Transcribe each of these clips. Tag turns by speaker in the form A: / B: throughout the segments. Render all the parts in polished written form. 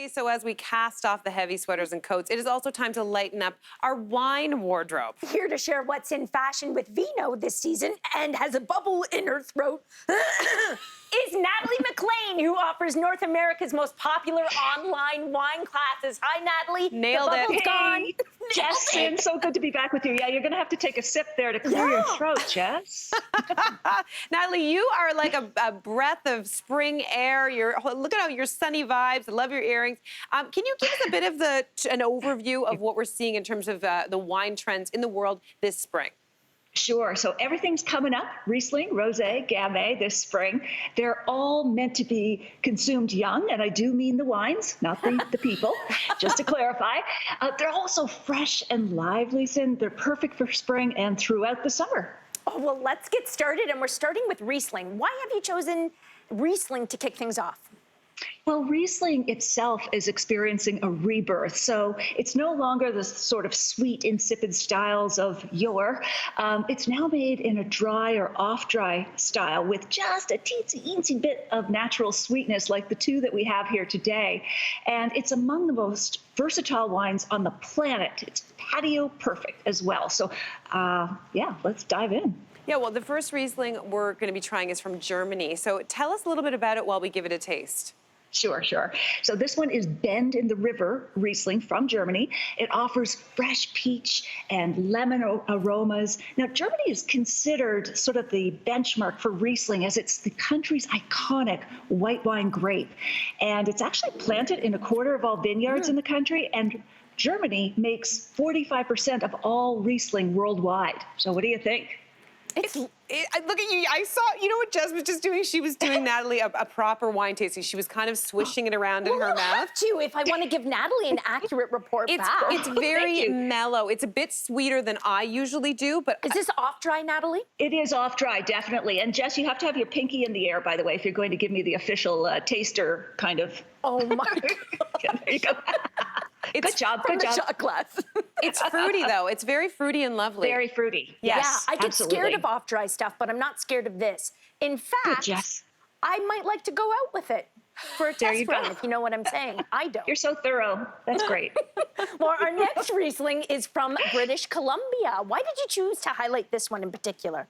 A: So as we cast off the heavy sweaters and coats, it is also time to lighten up our wine wardrobe.
B: Here to share what's in fashion with Vino this season and has a bubble in her throat is Natalie McLean, who offers North America's most popular online wine classes. Hi, Natalie.
A: Nailed
B: the bubble's
A: it.
B: gone.
C: Jess, so good to be back with you. Yeah, you're going to have to take a sip there to clear your throat, Jess.
A: Natalie, you are like a breath of spring air. Look at how your sunny vibes. I love your earrings. Can you give us a bit of an overview of what we're seeing in terms of the wine trends in the world this spring?
C: Sure. So everything's coming up. Riesling, Rosé, Gamay this spring. They're all meant to be consumed young, and I do mean the wines, not the people, just to clarify. They're also fresh and lively, and they're perfect for spring and throughout the summer.
B: Oh, well, let's get started, and we're starting with Riesling. Why have you chosen Riesling to kick things off?
C: Well, Riesling itself is experiencing a rebirth. So it's no longer the sort of sweet, insipid styles of yore. It's now made in a dry or off-dry style with just a teensy bit of natural sweetness like the two that we have here today. And it's among the most versatile wines on the planet. It's patio perfect as well. So, yeah, let's dive in.
A: Yeah, well, the first Riesling we're going to be trying is from Germany. So tell us a little bit about it while we give it a taste.
C: Sure. So this one is Bend in the River Riesling from Germany. It offers fresh peach and lemon aromas. Now, Germany is considered sort of the benchmark for Riesling as it's the country's iconic white wine grape. And it's actually planted in a quarter of all vineyards in the country. And Germany makes 45% of all Riesling worldwide. So what do you think?
A: Look at you. I saw, you know what Jess was just doing? She was doing, Natalie, a proper wine tasting. She was kind of swishing it around in her mouth.
B: I have to if I want to give Natalie an accurate report back.
A: It's very mellow. It's a bit sweeter than I usually do, but...
B: Is this off-dry, Natalie?
C: It is off-dry, definitely. And Jess, you have to have your pinky in the air, by the way, if you're going to give me the official taster kind of...
B: Oh, my God.
C: Yeah, there you go. Good job.
B: Shot glass.
A: It's fruity, though. It's very fruity and lovely.
C: Very fruity.
A: Yes,
B: yeah, I get scared of off-dry stuff, but I'm not scared of this. In fact, I might like to go out with it for a test run, if you know what I'm saying. I don't.
C: You're so thorough. That's great.
B: Well, our next Riesling is from British Columbia. Why did you choose to highlight this one in particular?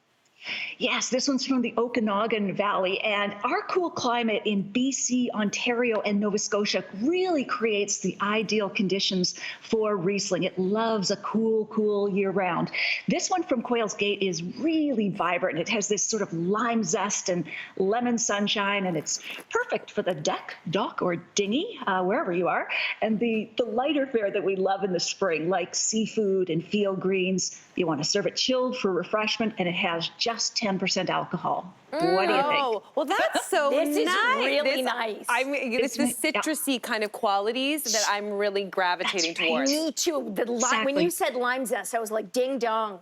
C: Yes, this one's from the Okanagan Valley, and our cool climate in BC, Ontario, and Nova Scotia really creates the ideal conditions for Riesling. It loves a cool year-round. This one from Quail's Gate is really vibrant. It has this sort of lime zest and lemon sunshine, and it's perfect for the dock or dinghy, wherever you are, and the lighter fare that we love in the spring, like seafood and field greens. You want to serve it chilled for refreshment, and it has just 10% alcohol. What do you think?
A: Well, that's so nice.
B: This is really nice.
A: It's the citrusy kind of qualities that I'm really gravitating towards.
B: Me too. When you said lime zest, I was like, ding dong.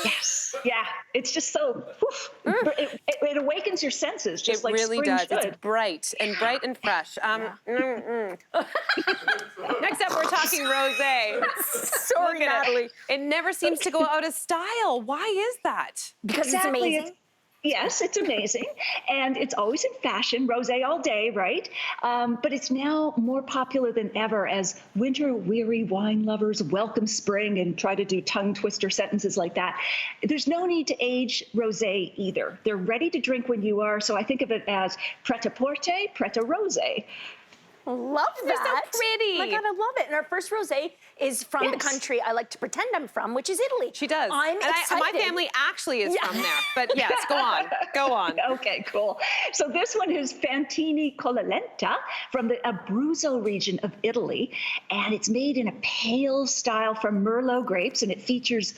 C: Yes. Yeah. It's just so, it awakens your senses, just like
A: really
C: spring
A: does.
C: should.
A: It's bright and fresh. Next up, we're talking rosé.
B: Sorry, Natalie.
A: It never seems to go out of style. Why is that?
B: Because it's amazing.
C: Yes, it's amazing. And it's always in fashion, rosé all day, right? But it's now more popular than ever as winter-weary wine lovers welcome spring and try to do tongue twister sentences like that. There's no need to age rosé either. They're ready to drink when you are, so I think of it as prêt-à-porter, prêt-à-rosé.
B: Love that.
A: They're so pretty.
B: Oh my God, I love it. And our first rosé is from the country I like to pretend I'm from, which is Italy.
A: She does.
B: I'm excited.
A: My family actually is from there. But yes, go on.
C: Okay, cool. So this one is Fantini Collalenta from the Abruzzo region of Italy. And it's made in a pale style from Merlot grapes, and it features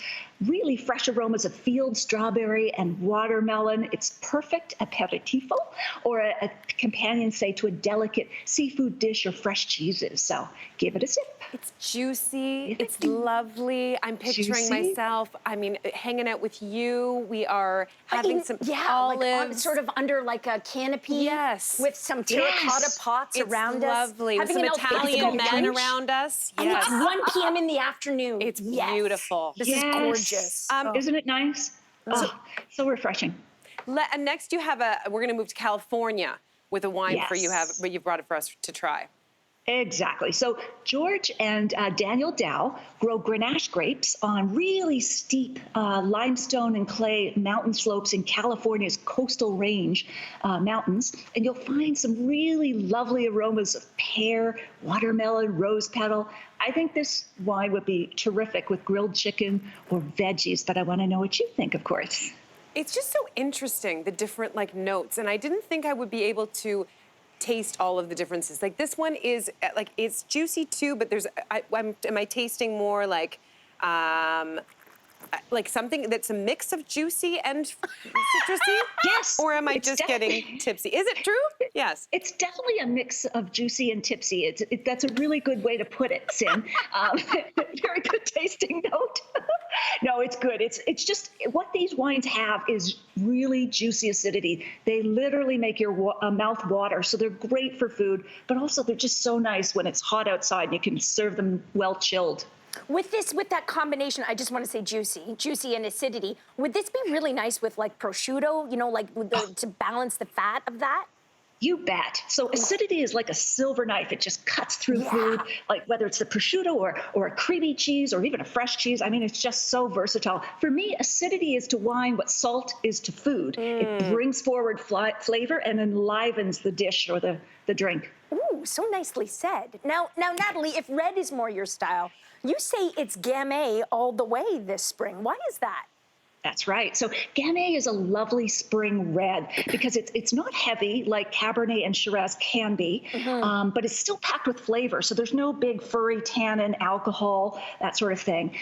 C: really fresh aromas of field strawberry and watermelon. It's perfect aperitivo or a companion, say, to a delicate seafood dish or fresh cheeses. So give it a sip.
A: It's juicy. It's lovely. I'm picturing myself, hanging out with you. We are having some olives.
B: Like sort of under like a canopy.
A: Yes.
B: With some terracotta pots around us.
A: Lovely. With some Italian men around us.
B: And it's 1 p.m. in the afternoon.
A: It's beautiful.
B: This is gorgeous.
C: Isn't it nice? So refreshing.
A: Next, we're going to move to California with a wine you've brought it for us to try.
C: Exactly. So George and Daniel Dow grow Grenache grapes on really steep limestone and clay mountain slopes in California's coastal range mountains. And you'll find some really lovely aromas of pear, watermelon, rose petal. I think this wine would be terrific with grilled chicken or veggies, but I want to know what you think, of course.
A: It's just so interesting, the different like notes. And I didn't think I would be able to taste all of the differences. Like this one is like, it's juicy too, but there's, am I tasting more like something that's a mix of juicy and citrusy?
C: Yes.
A: Or am I just getting tipsy? Is it true? Yes.
C: It's definitely a mix of juicy and tipsy. That's a really good way to put it, Sin. Very good tasting note. No, it's good. It's just what these wines have is really juicy acidity. They literally make your mouth water. So they're great for food, but also they're just so nice when it's hot outside and you can serve them well chilled.
B: With that combination, I just want to say juicy and acidity. Would this be really nice with like prosciutto, you know, like to balance the fat of that?
C: You bet. So acidity is like a silver knife. It just cuts through food, like whether it's the prosciutto or a creamy cheese or even a fresh cheese. I mean, it's just so versatile. For me, acidity is to wine what salt is to food. It brings forward flavor and enlivens the dish or the drink.
B: Ooh, so nicely said. Now, Natalie, if red is more your style, you say it's Gamay all the way this spring. Why is that?
C: That's right. So Gamay is a lovely spring red because it's not heavy like Cabernet and Shiraz can be, but it's still packed with flavor. So there's no big furry tannin, alcohol, that sort of thing.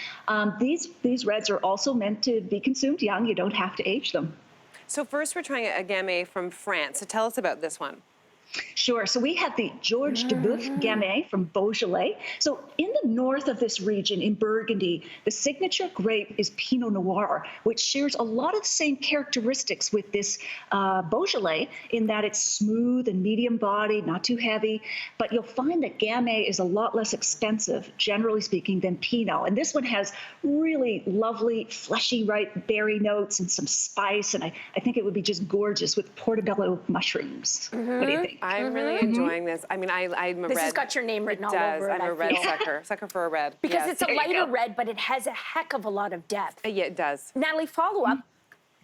C: These reds are also meant to be consumed young. You don't have to age them.
A: So first we're trying a Gamay from France. So tell us about this one.
C: Sure. So we have the Georges de Boeuf Gamay from Beaujolais. So in the north of this region, in Burgundy, the signature grape is Pinot Noir, which shares a lot of the same characteristics with this Beaujolais in that it's smooth and medium-bodied, not too heavy. But you'll find that Gamay is a lot less expensive, generally speaking, than Pinot. And this one has really lovely, fleshy, ripe berry notes and some spice. And I think it would be just gorgeous with portobello mushrooms. What do you think?
A: I'm really enjoying this. I mean, I'm a red.
B: This has got your name written all over it.
A: I'm a red sucker for a red.
B: Because it's a lighter red, but it has a heck of a lot of depth.
A: Yeah, it does.
B: Natalie, follow up.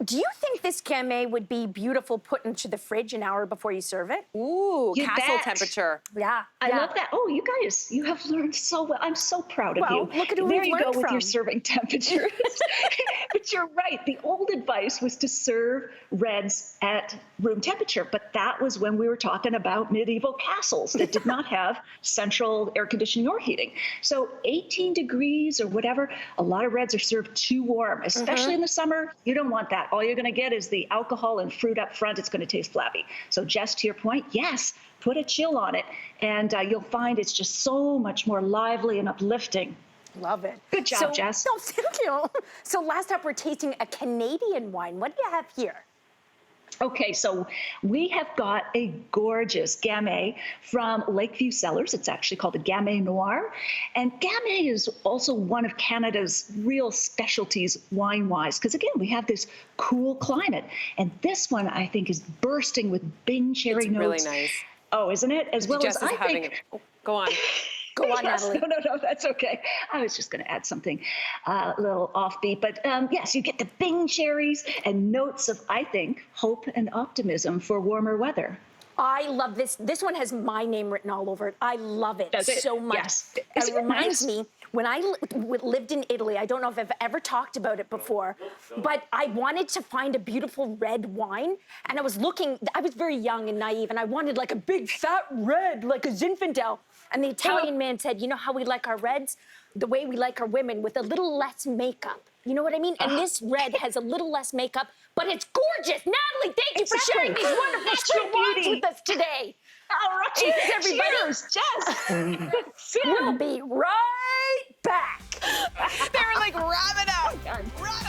B: Do you think this Gamay would be beautiful put into the fridge an hour before you serve it?
A: Ooh,
C: You
A: castle
C: bet.
A: temperature.
B: Yeah.
C: I love that. Oh, you guys, you have learned so well. I'm so proud of you.
B: Look at who
C: There
B: we've
C: you go
B: learned
C: with your
B: from.
C: serving temperatures. But you're right. The old advice was to serve reds at room temperature, but that was when we were talking about medieval castles that did not have central air conditioning or heating. So 18 degrees or whatever, a lot of reds are served too warm, especially in the summer. You don't want that. All you're going to get is the alcohol and fruit up front. It's going to taste flabby. So Jess, to your point, yes, put a chill on it, and you'll find it's just so much more lively and uplifting.
B: Love it.
C: Good job, Jess.
B: No, thank you. So last up, we're tasting a Canadian wine. What do you have here?
C: Okay, so we have got a gorgeous Gamay from Lakeview Cellars. It's actually called a Gamay Noir. And Gamay is also one of Canada's real specialties wine-wise, because again, we have this cool climate. And this one, I think, is bursting with Bing cherry notes.
A: Really nice.
C: Oh, isn't it? As well
A: Jess
C: as
A: is
C: I
A: having
C: think...
A: it. Go on.
B: Go on,
C: Yes,
B: Natalie.
C: no, that's okay. I was just going to add something a little offbeat. But yes, you get the Bing cherries and notes of, I think, hope and optimism for warmer weather.
B: I love this. This one has my name written all over it. I love it
C: Does it?
B: so much.
C: Yes.
B: It
C: Isn't it
B: reminds
C: nice?
B: me, when I lived in Italy, I don't know if I've ever talked about it before, but I wanted to find a beautiful red wine. And I was very young and naive, and I wanted like a big fat red, like a Zinfandel. And the Italian man said, you know how we like our reds? The way we like our women, with a little less makeup. You know what I mean? And this red has a little less makeup, but it's gorgeous. Natalie, thank you for sharing these wonderful spring wines with us today.
C: All right.
B: Cheers, everybody.
C: Cheers, Jess.
B: We'll be right back.
A: They were like, wrap it up.
C: Done.
A: Wrap